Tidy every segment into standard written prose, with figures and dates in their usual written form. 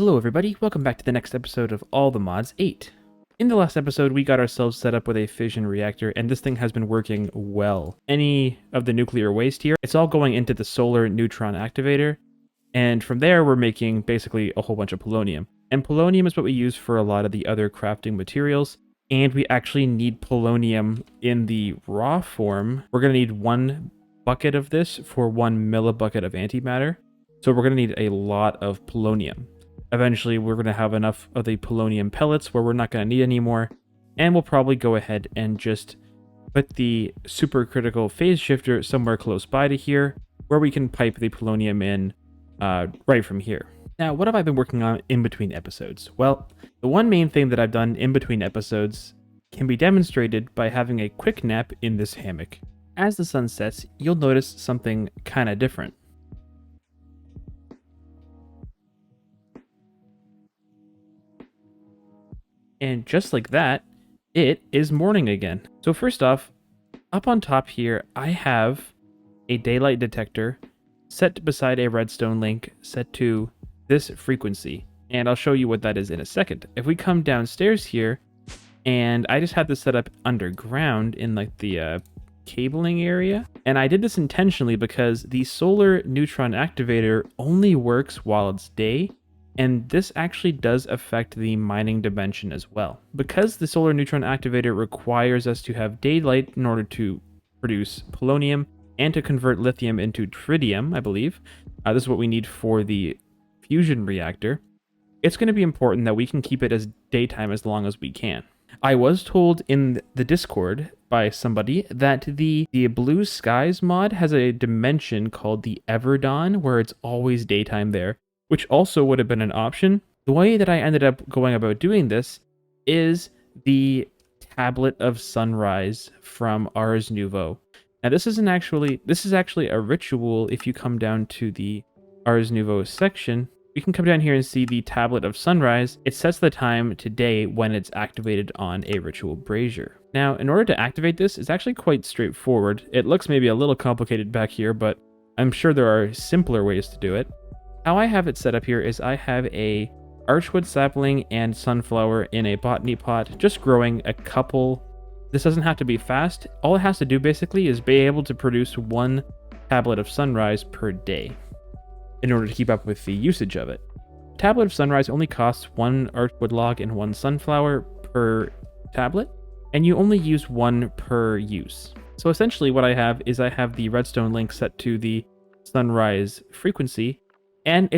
Hello everybody, welcome back to the next episode of All the Mods 8. In the last episode, we got ourselves set up with a fission reactor, and this thing has been working well. Any of the nuclear waste here, it's all going into the solar neutron activator, and from there we're making basically a whole bunch of polonium. And polonium is what we use for a lot of the other crafting materials, and we actually need polonium in the raw form. We're going to need 1 bucket of this for 1 millibucket of antimatter, so we're going to need a lot of polonium. Eventually, we're going to have enough of the polonium pellets where we're not going to need any more, and we'll probably go ahead and just put the supercritical phase shifter somewhere close by to here, where we can pipe the polonium in right from here. Now, what have I been working on in between episodes? Well, the one main thing that I've done in between episodes can be demonstrated by having a quick nap in this hammock. As the sun sets, you'll notice something kind of different. And just like that, it is morning again. So first off, up on top here, I have a daylight detector set beside a redstone link set to this frequency. And I'll show you what that is in a second. If we come downstairs here, and I just had this set up underground in like the cabling area. And I did this intentionally because the solar neutron activator only works while it's day. And this actually does affect the mining dimension as well. Because the solar neutron activator requires us to have daylight in order to produce polonium and to convert lithium into tritium, I believe. This is what we need for the fusion reactor. It's going to be important that we can keep it as daytime as long as we can. I was told in the Discord by somebody that the Blue Skies mod has a dimension called the Everdawn, where it's always daytime there, which also would have been an option. The way that I ended up going about doing this is the Tablet of Sunrise from Ars Nouveau. Now this is actually a ritual. If you come down to the Ars Nouveau section, you can come down here and see the Tablet of Sunrise. It sets the time today when it's activated on a ritual brazier. Now, in order to activate this, it's actually quite straightforward. It looks maybe a little complicated back here, but I'm sure there are simpler ways to do it. How I have it set up here is I have a archwood sapling and sunflower in a botany pot, just growing a couple. This doesn't have to be fast. All it has to do basically is be able to produce 1 tablet of sunrise per day in order to keep up with the usage of it. Tablet of sunrise only costs 1 archwood log and 1 sunflower per tablet, and you only use 1 per use. So essentially what I have is I have the redstone link set to the sunrise frequency, and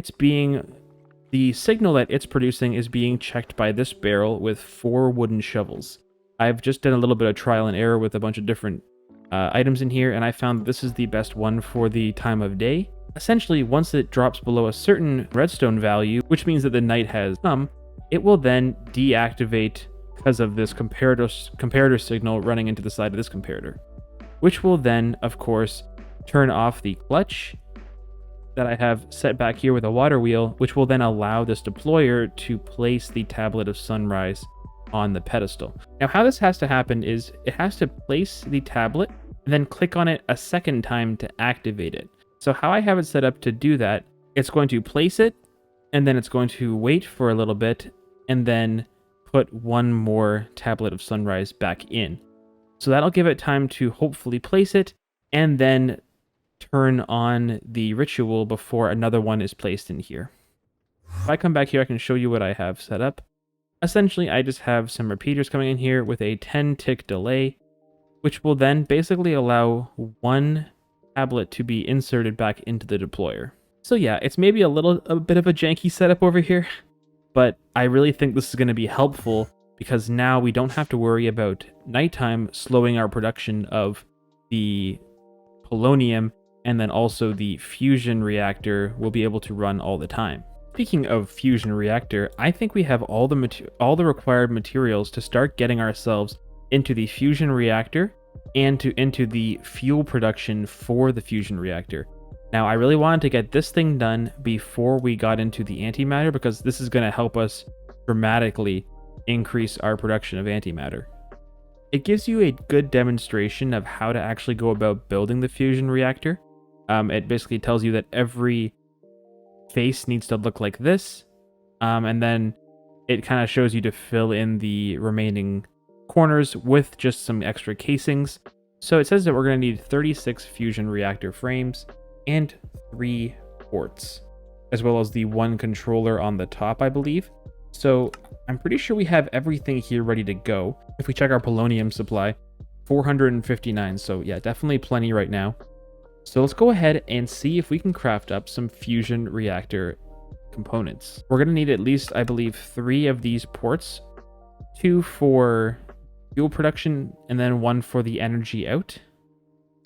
the signal that it's producing is being checked by this barrel with 4 wooden shovels. I've just done a little bit of trial and error with a bunch of different items in here, and I found this is the best one for the time of day. Essentially, once it drops below a certain redstone value, which means that the night has come, it will then deactivate because of this comparator signal running into the side of this comparator, which will then, of course, turn off the clutch that I have set back here with a water wheel, which will then allow this deployer to place the Tablet of Sunrise on the pedestal. Now, how this has to happen is it has to place the tablet and then click on it a second time to activate it. So how I have it set up to do that, it's going to place it, and then it's going to wait for a little bit, and then put 1 more Tablet of Sunrise back in. So that'll give it time to hopefully place it, and then turn on the ritual before another one is placed in here. If I come back here, I can show you what I have set up. Essentially, I just have some repeaters coming in here with a 10-tick delay, which will then basically allow 1 tablet to be inserted back into the deployer. So yeah, it's maybe a bit of a janky setup over here, but I really think this is going to be helpful because now we don't have to worry about nighttime slowing our production of the polonium, and then also the fusion reactor will be able to run all the time. Speaking of fusion reactor, I think we have all the required materials to start getting ourselves into the fusion reactor and into the fuel production for the fusion reactor. Now, I really wanted to get this thing done before we got into the antimatter because this is going to help us dramatically increase our production of antimatter. It gives you a good demonstration of how to actually go about building the fusion reactor. It basically tells you that every face needs to look like this. And then it kind of shows you to fill in the remaining corners with just some extra casings. So it says that we're going to need 36 fusion reactor frames and 3 ports, as well as the 1 controller on the top, I believe. So I'm pretty sure we have everything here ready to go. If we check our polonium supply, 459. So yeah, definitely plenty right now. So let's go ahead and see if we can craft up some fusion reactor components. We're going to need at least, I believe, 3 of these ports, 2 for fuel production, and then 1 for the energy out.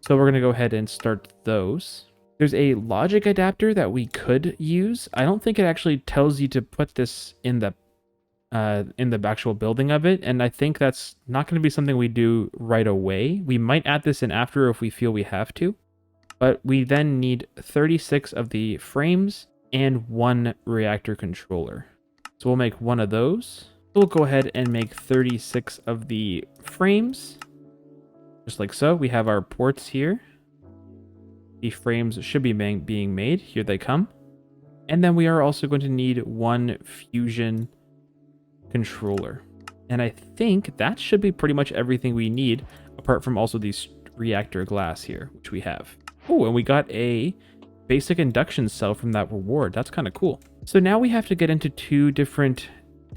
So we're going to go ahead and start those. There's a logic adapter that we could use. I don't think it actually tells you to put this in the actual building of it, and I think that's not going to be something we do right away. We might add this in after if we feel we have to, but we then need 36 of the frames and 1 reactor controller. So we'll make 1 of those. We'll go ahead and make 36 of the frames, just like so. We have our ports here. The frames should be being made. Here they come. And then we are also going to need 1 fusion controller. And I think that should be pretty much everything we need, apart from also these reactor glass here, which we have. Oh, and we got a basic induction cell from that reward. That's kind of cool. So now we have to get into 2 different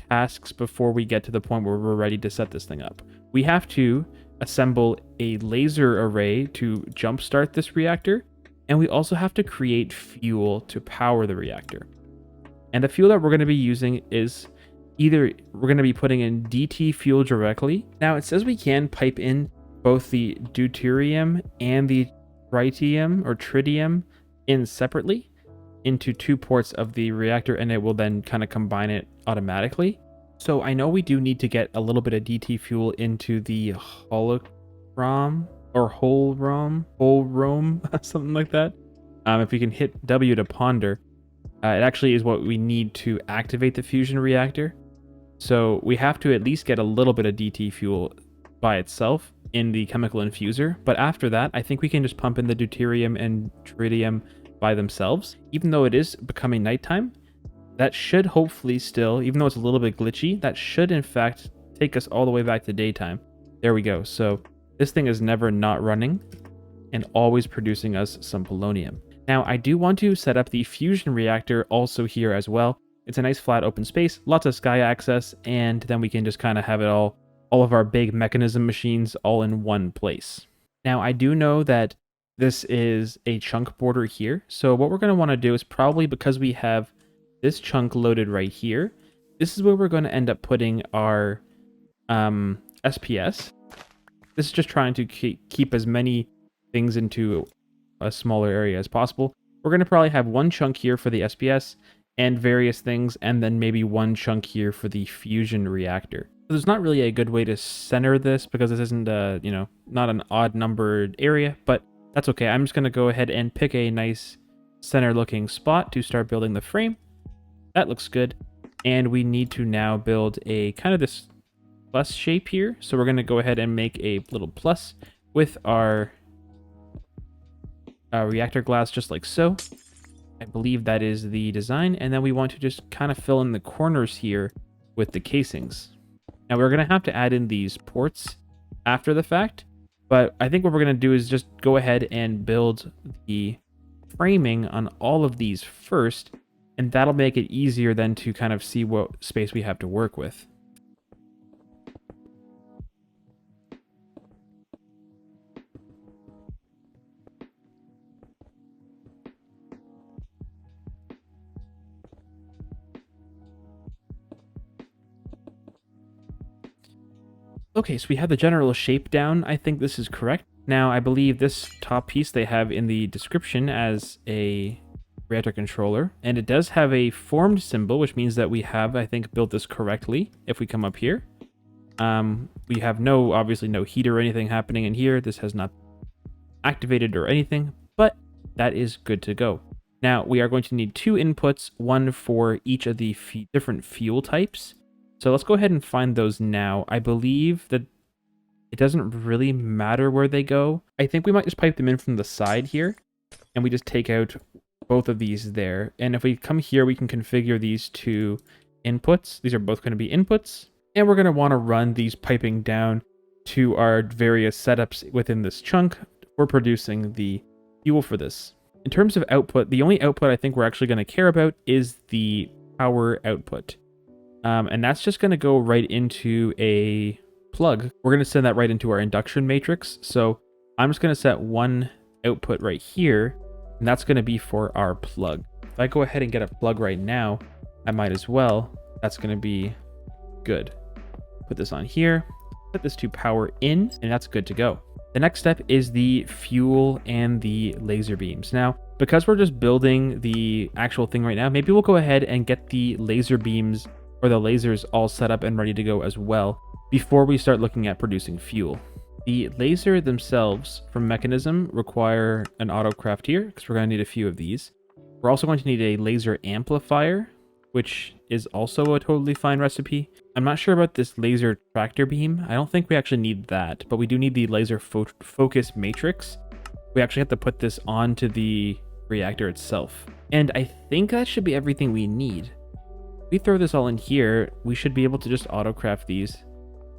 tasks before we get to the point where we're ready to set this thing up. We have to assemble a laser array to jumpstart this reactor, and we also have to create fuel to power the reactor. And the fuel that we're going to be using is either we're going to be putting in DT fuel directly. Now it says we can pipe in both the deuterium and the tritium in separately into 2 ports of the reactor, and it will then kind of combine it automatically. So I know we do need to get a little bit of DT fuel into the holocron or whole roam, something like that. If we can hit W to ponder, it actually is what we need to activate the fusion reactor. So we have to at least get a little bit of DT fuel by itself in the chemical infuser. But after that, I think we can just pump in the deuterium and tritium by themselves. Even though it is becoming nighttime, that should hopefully still, even though it's a little bit glitchy, that should in fact take us all the way back to daytime. There we go. So this thing is never not running and always producing us some polonium. Now I do want to set up the fusion reactor also here as well. It's a nice flat open space, lots of sky access, and then we can just kind of have it all of our big Mekanism machines all in one place. Now I do know that this is a chunk border here. So what we're going to want to do is probably, because we have this chunk loaded right here, this is where we're going to end up putting our SPS. This is just trying to keep as many things into a smaller area as possible. We're going to probably have 1 chunk here for the SPS and various things, and then maybe 1 chunk here for the fusion reactor. So there's not really a good way to center this because this isn't not an odd numbered area, but that's okay. I'm just going to go ahead and pick a nice center looking spot to start building the frame. That looks good. And we need to now build a kind of this plus shape here. So we're going to go ahead and make a little plus with our reactor glass, just like so. I believe that is the design. And then we want to just kind of fill in the corners here with the casings. Now we're going to have to add in these ports after the fact, but I think what we're going to do is just go ahead and build the framing on all of these first, and that'll make it easier then to kind of see what space we have to work with. Okay, so we have the general shape down. I think this is correct. Now, I believe this top piece they have in the description as a reactor controller, and it does have a formed symbol, which means that we have, I think, built this correctly. If we come up here, we have obviously no heat or anything happening in here. This has not activated or anything, but that is good to go. Now, we are going to need 2 inputs, 1 for each of the different fuel types. So let's go ahead and find those now. I believe that it doesn't really matter where they go. I think we might just pipe them in from the side here, and we just take out both of these there. And if we come here, we can configure these to inputs. These are both going to be inputs. And we're going to want to run these piping down to our various setups within this chunk for producing the fuel for this. In terms of output, the only output I think we're actually going to care about is the power output. And that's just going to go right into a plug. We're going to send that right into our induction matrix. So I'm just going to set one output right here, and that's going to be for our plug. If I go ahead and get a plug right now, I might as well. That's going to be good. Put this on here, set this to power in, and that's good to go. The next step is the fuel and the laser beams. Now, because we're just building the actual thing right now, maybe we'll go ahead and get the laser beams or the lasers all set up and ready to go as well before we start looking at producing fuel. The laser themselves from Mekanism require an autocraft here because we're going to need a few of these. We're also going to need a laser amplifier, which is also a totally fine recipe. I'm not sure about this laser tractor beam. I don't think we actually need that, but we do need the laser focus matrix. We actually have to put this onto the reactor itself. And I think that should be everything we need. If we throw this all in here, we should be able to just autocraft these.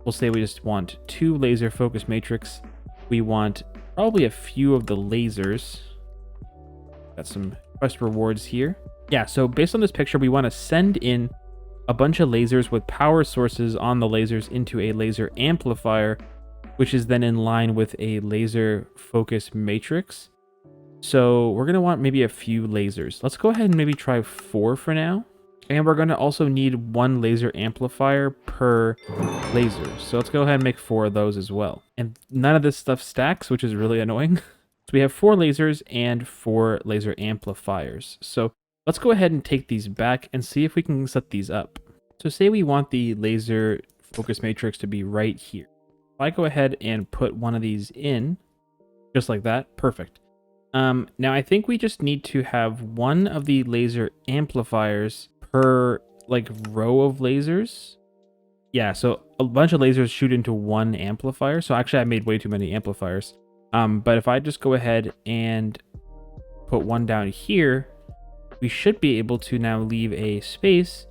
We'll say we just want 2 laser focus matrix. We want probably a few of the lasers. Got some quest rewards here. Yeah, so based on this picture, we want to send in a bunch of lasers with power sources on the lasers into a laser amplifier, which is then in line with a laser focus matrix. So we're going to want maybe a few lasers. Let's go ahead and maybe try 4 for now. And we're going to also need 1 laser amplifier per laser. So let's go ahead and make 4 of those as well. And none of this stuff stacks, which is really annoying. So we have 4 lasers and 4 laser amplifiers. So let's go ahead and take these back and see if we can set these up. So say we want the laser focus matrix to be right here. If I go ahead and put one of these in, just like that, perfect. Now I think we just need to have 1 of the laser amplifiers per like row of lasers. Yeah, so a bunch of lasers shoot into 1 amplifier. So actually I made way too many amplifiers. But if I just go ahead and put 1 down here, we should be able to now leave a space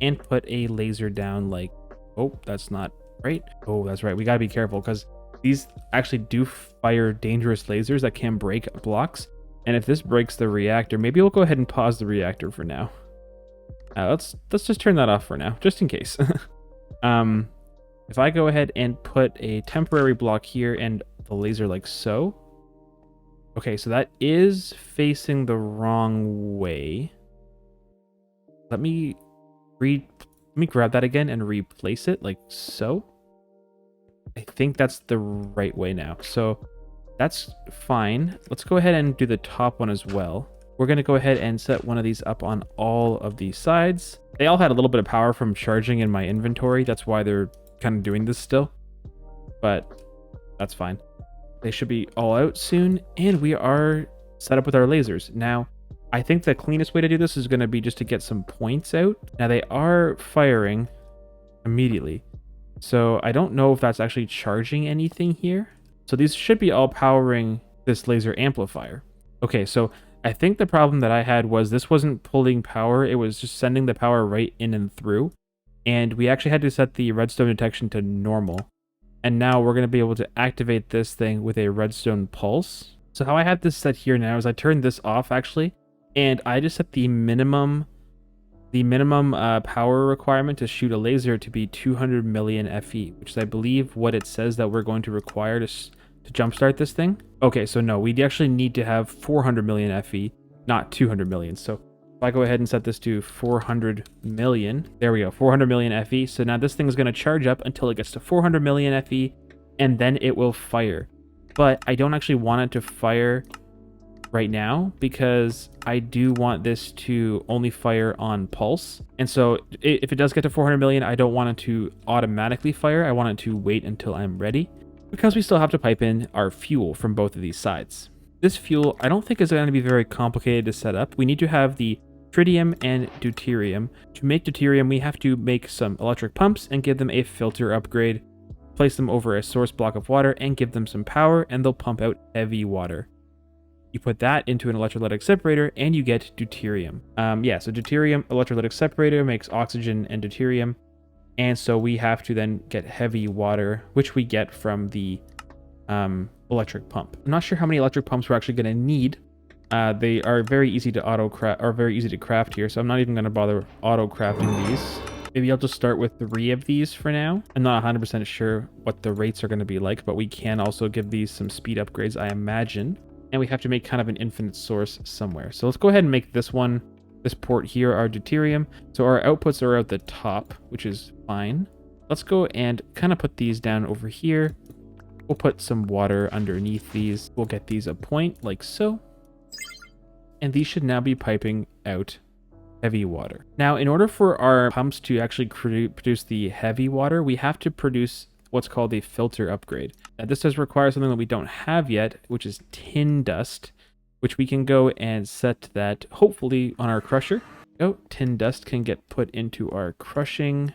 and put a laser down like, oh, that's not right. Oh, that's right. We gotta be careful because these actually do fire dangerous lasers that can break blocks. And if this breaks the reactor, maybe we'll go ahead and pause the reactor for now. Let's just turn that off for now, just in case. If I go ahead and put a temporary block here and the laser like so. Okay, so that is facing the wrong way. Let me grab that again and replace it like so. I think that's the right way now. So that's fine. Let's go ahead and do the top one as well. We're going to go ahead and set one of these up on all of these sides. They all had a little bit of power from charging in my inventory. That's why they're kind of doing this still. But that's fine. They should be all out soon. And we are set up with our lasers. Now, I think the cleanest way to do this is going to be just to get some points out. Now, they are firing immediately. So I don't know if that's actually charging anything here. So these should be all powering this laser amplifier. Okay, so I think the problem that I had was this wasn't pulling power. It was just sending the power right in and through. And we actually had to set the redstone detection to normal. And now we're going to be able to activate this thing with a redstone pulse. So how I have this set here now is I turned this off actually. And I just set the minimum power requirement to shoot a laser to be 200 million FE, which is I believe what it says that we're going to require to jumpstart this thing. Okay, so no, we actually need to have 400 million FE, not 200 million. So if I go ahead and set this to 400 million, there we go, 400 million FE. So now this thing is going to charge up until it gets to 400 million FE, and then it will fire. But I don't actually want it to fire right now because I do want this to only fire on pulse. And so if it does get to 400 million, I don't want it to automatically fire. I want it to wait until I'm ready, because we still have to pipe in our fuel from both of these sides. This fuel, I don't think is going to be very complicated to set up. We need to have the tritium and deuterium. To make deuterium, we have to make some electric pumps and give them a filter upgrade, place them over a source block of water and give them some power, and they'll pump out heavy water. You put that into an electrolytic separator and you get deuterium. Yeah, so deuterium electrolytic separator makes oxygen and deuterium. And so we have to then get heavy water, which we get from the electric pump. I'm not sure how many electric pumps we're actually going to need. They are very easy to craft here, so I'm not even going to bother auto crafting these. Maybe I'll just start with 3 of these for now. I'm not 100% sure what the rates are going to be like, but we can also give these some speed upgrades, I imagine. And we have to make kind of an infinite source somewhere. So let's go ahead and make this port here our deuterium. So our outputs are at the top, which is fine. Let's go and kind of put these down over here. We'll put some water underneath these. We'll get these a point like so. And these should now be piping out heavy water. Now, in order for our pumps to actually produce the heavy water, we have to produce what's called a filter upgrade. Now, this does require something that we don't have yet, which is tin dust, which we can go and set that hopefully on our crusher. Oh, tin dust can get put into our crushing,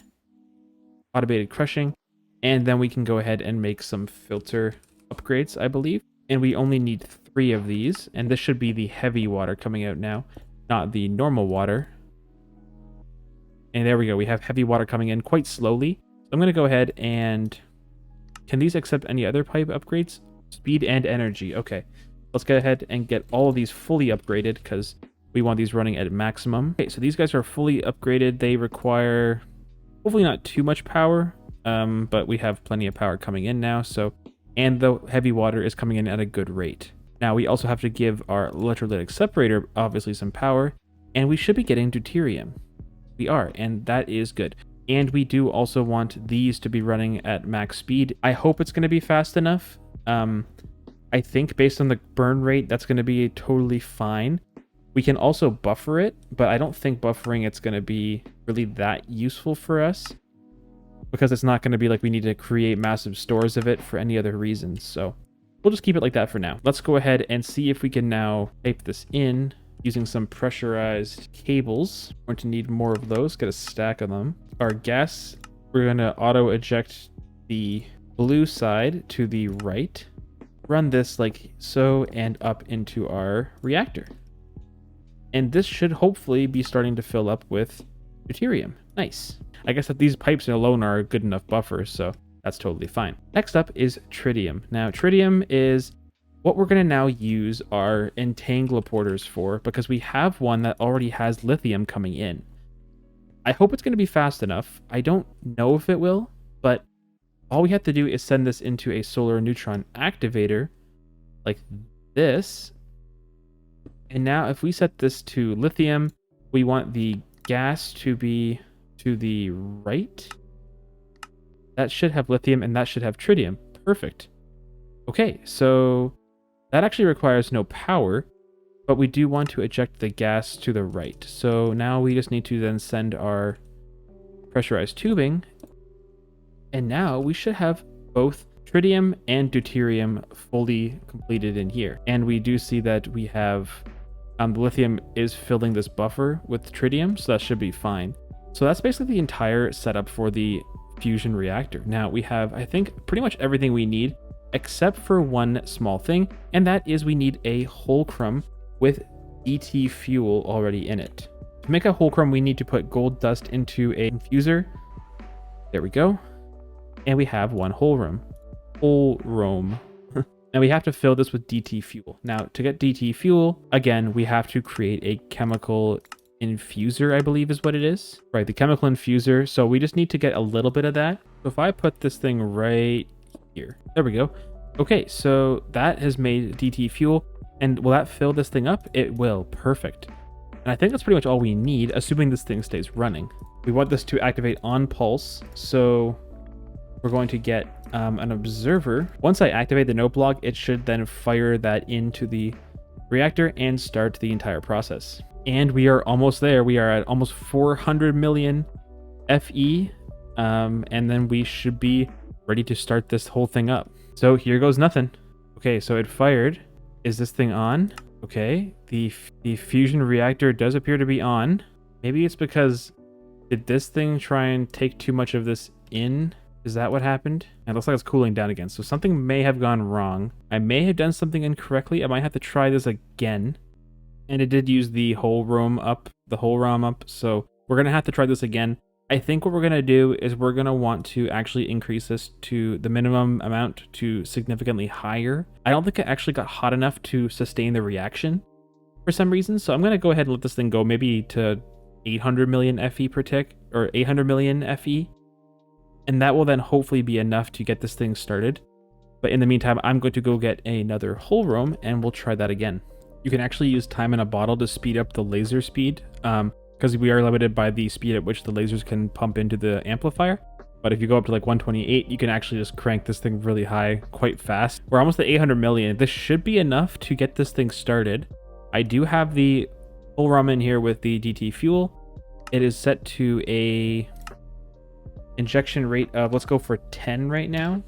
automated crushing, and then we can go ahead and make some filter upgrades, I believe. And we only need 3 of these, and this should be the heavy water coming out now, not the normal water. And there we go, we have heavy water coming in quite slowly. So I'm going to go ahead and... Can these accept any other pipe upgrades? Speed and energy. Okay, let's go ahead and get all of these fully upgraded because we want these running at maximum. Okay, so these guys are fully upgraded. They require hopefully not too much power, but we have plenty of power coming in now. So, and the heavy water is coming in at a good rate. Now we also have to give our electrolytic separator obviously some power, and we should be getting deuterium. We are, and that is good. And we do also want these to be running at max speed. I hope it's going to be fast enough. I think based on the burn rate, that's going to be totally fine. We can also buffer it, but I don't think buffering it's going to be really that useful for us because it's not going to be like we need to create massive stores of it for any other reasons. So we'll just keep it like that for now. Let's go ahead and see if we can now tape this in using some pressurized cables. We're going to need more of those, get a stack of them. Our gas, we're going to auto eject the blue side to the right. Run this like so and up into our reactor. And this should hopefully be starting to fill up with deuterium. Nice. I guess that these pipes alone are a good enough buffer, so that's totally fine. Next up is tritium. Now, tritium is what we're going to now use our entangloporters for because we have one that already has lithium coming in. I hope it's going to be fast enough. I don't know if it will, but all we have to do is send this into a solar neutron activator like this. And now if we set this to lithium, we want the gas to be to the right. That should have lithium and that should have tritium. Perfect. Okay, so that actually requires no power, but we do want to eject the gas to the right. So now we just need to then send our pressurized tubing. And now we should have both tritium and deuterium fully completed in here. And we do see that we have the lithium is filling this buffer with tritium, so that should be fine. So that's basically the entire setup for the fusion reactor. Now we have, I think, pretty much everything we need except for one small thing, and that is we need a holcrum with ET fuel already in it. To make a holcrum, we need to put gold dust into a infuser. There we go. And we have one holcrum. Now we have to fill this with DT fuel. Now to get DT fuel, again, we have to create a chemical infuser, I believe is what it is. Right, the chemical infuser. So we just need to get a little bit of that. So if I put this thing right here, there we go. Okay, so that has made DT fuel. And will that fill this thing up? It will. Perfect. And I think that's pretty much all we need, assuming this thing stays running. We want this to activate on pulse. So we're going to get an observer. Once I activate the note block, it should then fire that into the reactor and start the entire process. And we are almost there. We are at almost 400 million FE. And then we should be ready to start this whole thing up. So here goes nothing. Okay, so it fired. Is this thing on? Okay, the fusion reactor does appear to be on. Maybe it's because did this thing try and take too much of this in? Is that what happened? It looks like it's cooling down again. So something may have gone wrong. I may have done something incorrectly. I might have to try this again. And it did use the whole ROM up, So we're going to have to try this again. I think what we're going to do is we're going to want to actually increase this to the minimum amount to significantly higher. I don't think it actually got hot enough to sustain the reaction for some reason. So I'm going to go ahead and let this thing go maybe to 800 million FE per tick, or 800 million FE. And that will then hopefully be enough to get this thing started. But in the meantime, I'm going to go get another whole roam and we'll try that again. You can actually use time in a bottle to speed up the laser speed, because we are limited by the speed at which the lasers can pump into the amplifier. But if you go up to like 128, you can actually just crank this thing really high quite fast. We're almost at 800 million. This should be enough to get this thing started. I do have the whole ROM in here with the DT fuel. It is set to a injection rate of, let's go for 10 right now.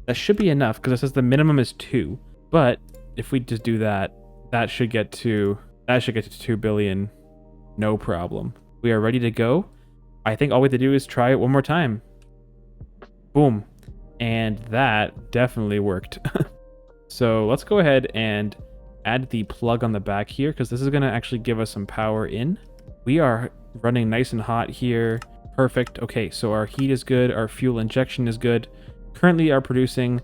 That should be enough because it says the minimum is 2. But if we just do that, that should get to 2 billion, no problem. We are ready to go. I think all we have to do is try it one more time. Boom. And that definitely worked. So let's go ahead and add the plug on the back here, because this is going to actually give us some power in. We are running nice and hot here. Perfect. Okay, so our heat is good. Our fuel injection is good. Currently are producing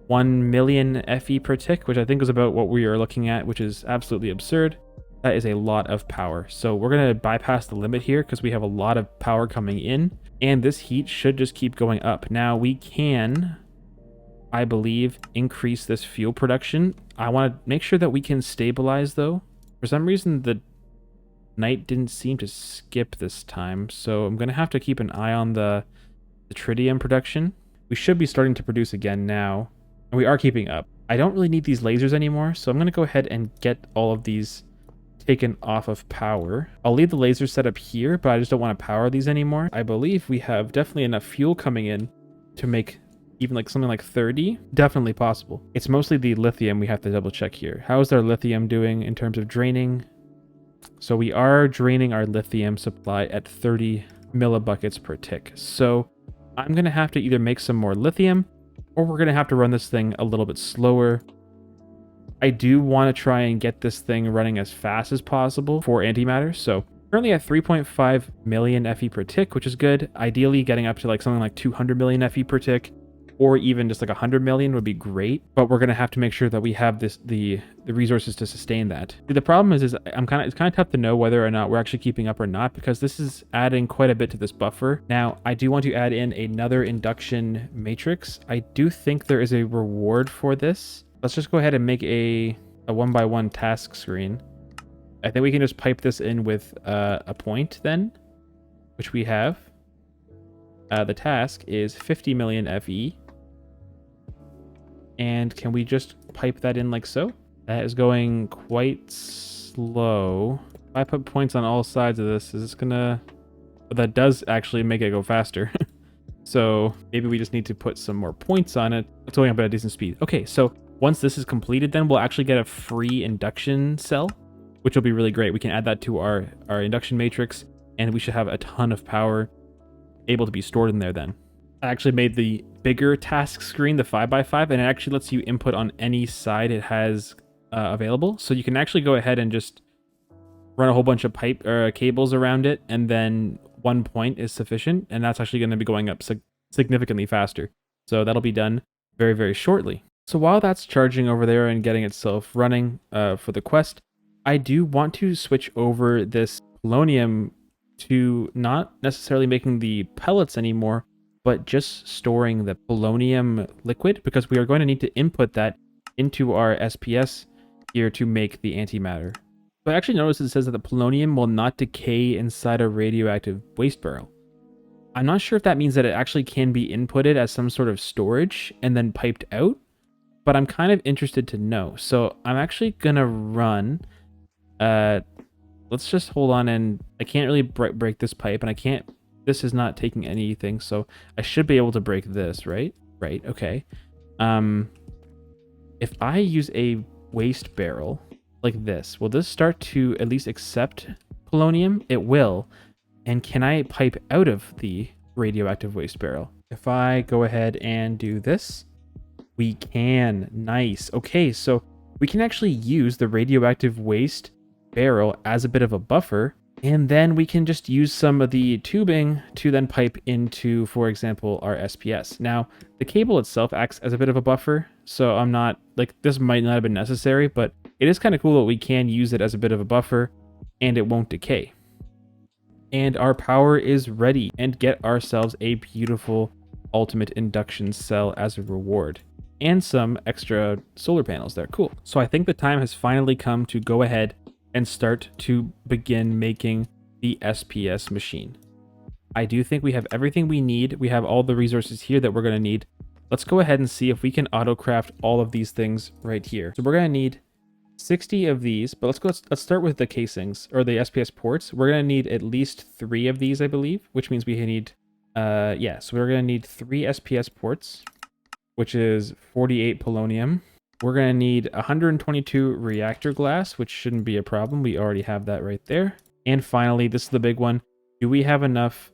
1 million FE per tick, which I think is about what we are looking at, which is absolutely absurd. That is a lot of power. So we're going to bypass the limit here because we have a lot of power coming in, and this heat should just keep going up. Now we can, I believe, increase this fuel production. I want to make sure that we can stabilize though. For some reason, the night didn't seem to skip this time, so I'm going to have to keep an eye on the tritium production. We should be starting to produce again now, and we are keeping up. I don't really need these lasers anymore, so I'm going to go ahead and get all of these taken off of power. I'll leave the lasers set up here, but I just don't want to power these anymore. I believe we have definitely enough fuel coming in to make even like something like 30. Definitely possible. It's mostly the lithium we have to double check here. How is our lithium doing in terms of draining? So we are draining our lithium supply at 30 millibuckets per tick. So I'm going to have to either make some more lithium, or we're going to have to run this thing a little bit slower. I do want to try and get this thing running as fast as possible for antimatter. So currently at 3.5 million FE per tick, which is good. Ideally getting up to like something like 200 million FE per tick, or even just like 100 million would be great. But we're going to have to make sure that we have the resources to sustain that. The problem is it's kind of tough to know whether or not we're actually keeping up or not, because this is adding quite a bit to this buffer. Now, I do want to add in another induction matrix. I do think there is a reward for this. Let's just go ahead and make a 1x1 task screen. I think we can just pipe this in with a point then, which we have. The task is 50 million FE. And can we just pipe that in like so? That is going quite slow. If I put points on all sides of this, is this gonna... But that does actually make it go faster. So maybe we just need to put some more points on it. It's going up at a decent speed. Okay, so once this is completed, then we'll actually get a free induction cell, which will be really great. We can add that to our induction matrix, and we should have a ton of power able to be stored in there then. I actually made the bigger task screen, the 5x5, and it actually lets you input on any side it has available. So you can actually go ahead and just run a whole bunch of cables around it, and then one point is sufficient, and that's actually going to be going up significantly faster. So that'll be done very, very shortly. So while that's charging over there and getting itself running for the quest, I do want to switch over this polonium to not necessarily making the pellets anymore, but just storing the polonium liquid, because we are going to need to input that into our SPS here to make the antimatter. So I actually noticed it says that the polonium will not decay inside a radioactive waste barrel. I'm not sure if that means that it actually can be inputted as some sort of storage and then piped out, but I'm kind of interested to know. So I'm actually gonna run, let's just hold on, and I can't really break this pipe, and I can't, this is not taking anything, so I should be able to break this, right? Right, okay. If I use a waste barrel like this, will this start to at least accept polonium? It will. And can I pipe out of the radioactive waste barrel? If I go ahead and do this, we can. Nice. Okay, so we can actually use the radioactive waste barrel as a bit of a buffer, and then we can just use some of the tubing to then pipe into, for example, our SPS. Now, the cable itself acts as a bit of a buffer, so I'm not, like, this might not have been necessary, but it is kind of cool that we can use it as a bit of a buffer, and it won't decay. And our power is ready, and get ourselves a beautiful ultimate induction cell as a reward. And some extra solar panels there. Cool. So I think the time has finally come to go ahead and start to begin making the SPS machine. I do think we have everything we need. We have all the resources here that we're going to need. Let's go ahead and see if we can auto-craft all of these things right here. So we're going to need 60 of these, but let's start with the casings, or the SPS ports. We're going to need at least 3 of these, I believe, which means we need, yeah, so we're going to need 3 SPS ports, which is 48 polonium. We're going to need 122 reactor glass, which shouldn't be a problem. We already have that right there. And finally, this is the big one. Do we have enough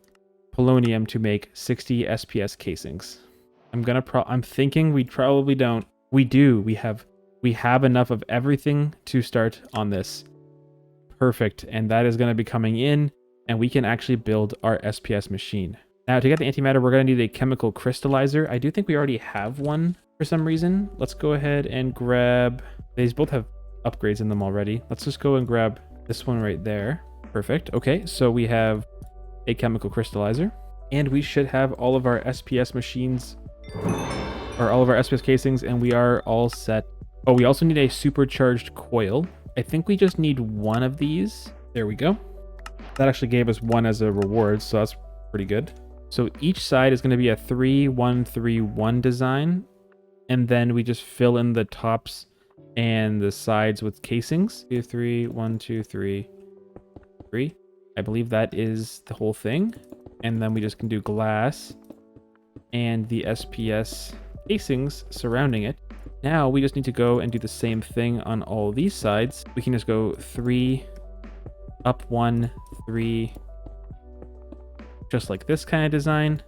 polonium to make 60 SPS casings? I'm thinking we probably don't. We do. We have enough of everything to start on this. Perfect. And that is going to be coming in, and we can actually build our SPS machine. Now, to get the antimatter, we're going to need a chemical crystallizer. I do think we already have one for some reason. Let's go ahead and grab... These both have upgrades in them already. Let's just go and grab this one right there. Perfect. Okay, so we have a chemical crystallizer, and we should have all of our SPS machines, or all of our SPS casings, and we are all set. Oh, we also need a supercharged coil. I think we just need one of these. There we go. That actually gave us one as a reward, so that's pretty good. So each side is going to be a 3-1-3-1 design, and then we just fill in the tops and the sides with casings. 2, 3, 1, 2, 3, 3. I believe that is the whole thing. And then we just can do glass and the SPS casings surrounding it. Now we just need to go and do the same thing on all these sides. We can just go 3, up 1, 3, just like this kind of design.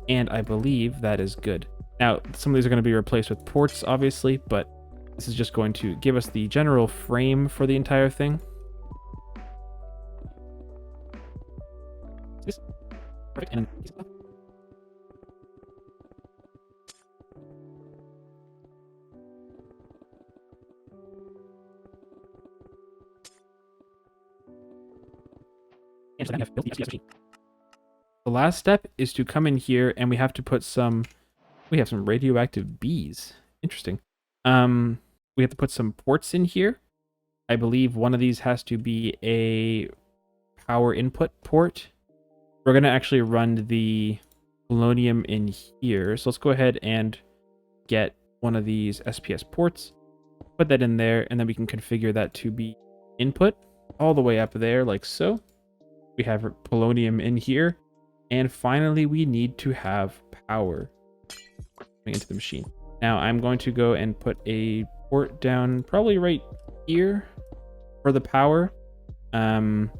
And I believe that is good. Now, some of these are going to be replaced with ports, obviously, but this is just going to give us the general frame for the entire thing. Perfect. And so then we have built the SPS machine. The last step is to come in here, and we have to put some... We have some radioactive bees. Interesting. We have to put some ports in here. I believe one of these has to be a power input port. We're going to actually run the polonium in here. So let's go ahead and get one of these SPS ports. Put that in there, and then we can configure that to be input all the way up there, like so. We have polonium in here. And finally, we need to have power into the machine. Now I'm going to go and put a port down probably right here for the power. And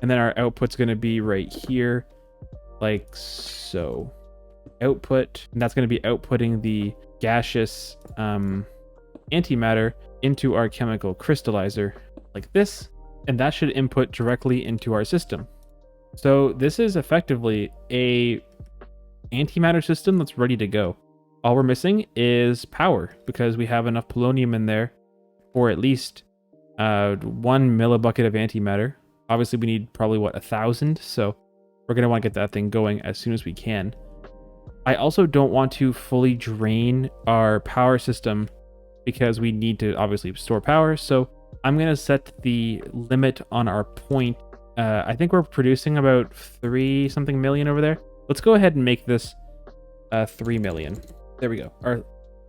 then our output's going to be right here, like so. Output, and that's going to be outputting the gaseous antimatter into our chemical crystallizer, like this, and that should input directly into our system. So this is effectively a antimatter system that's ready to go. All we're missing is power, because we have enough polonium in there for at least 1 millibucket of antimatter. Obviously, we need probably, what, 1,000? So we're going to want to get that thing going as soon as we can. I also don't want to fully drain our power system because we need to obviously store power. So I'm going to set the limit on our point. I think we're producing about 3-something million over there. Let's go ahead and make this 3 million. There we go.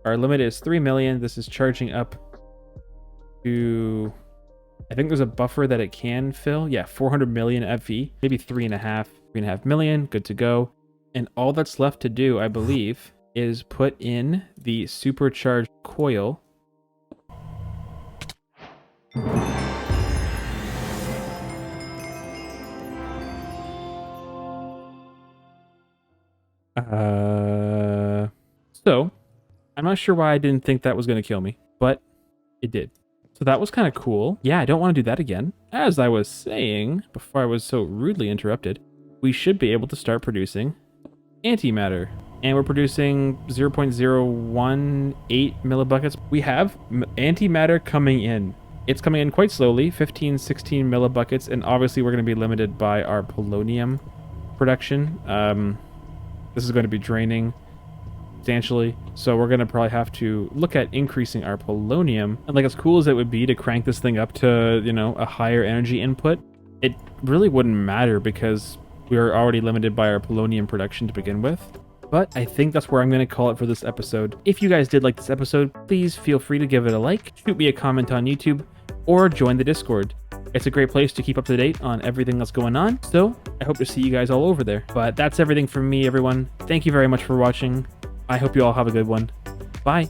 Our limit is 3 million. This is charging up to... I think there's a buffer that it can fill. Yeah, 400 million FV, maybe 3.5 million. Good to go. And all that's left to do, I believe, is put in the supercharged coil. So, I'm not sure why I didn't think that was going to kill me, but it did. So that was kind of cool. Yeah, I don't want to do that again. As I was saying, before I was so rudely interrupted, we should be able to start producing antimatter. And we're producing 0.018 millibuckets. We have antimatter coming in. It's coming in quite slowly, 15, 16 millibuckets, and obviously we're going to be limited by our polonium production. This is going to be draining substantially, so we're going to probably have to look at increasing our polonium. And like, as cool as it would be to crank this thing up to, you know, a higher energy input, it really wouldn't matter because we are already limited by our polonium production to begin with. But I think that's where I'm going to call it for this episode. If you guys did like this episode, please feel free to give it a like, shoot me a comment on YouTube, or join the Discord. It's a great place to keep up to date on everything that's going on, so I hope to see you guys all over there. But that's everything from me, everyone. Thank you very much for watching. I hope you all have a good one. Bye.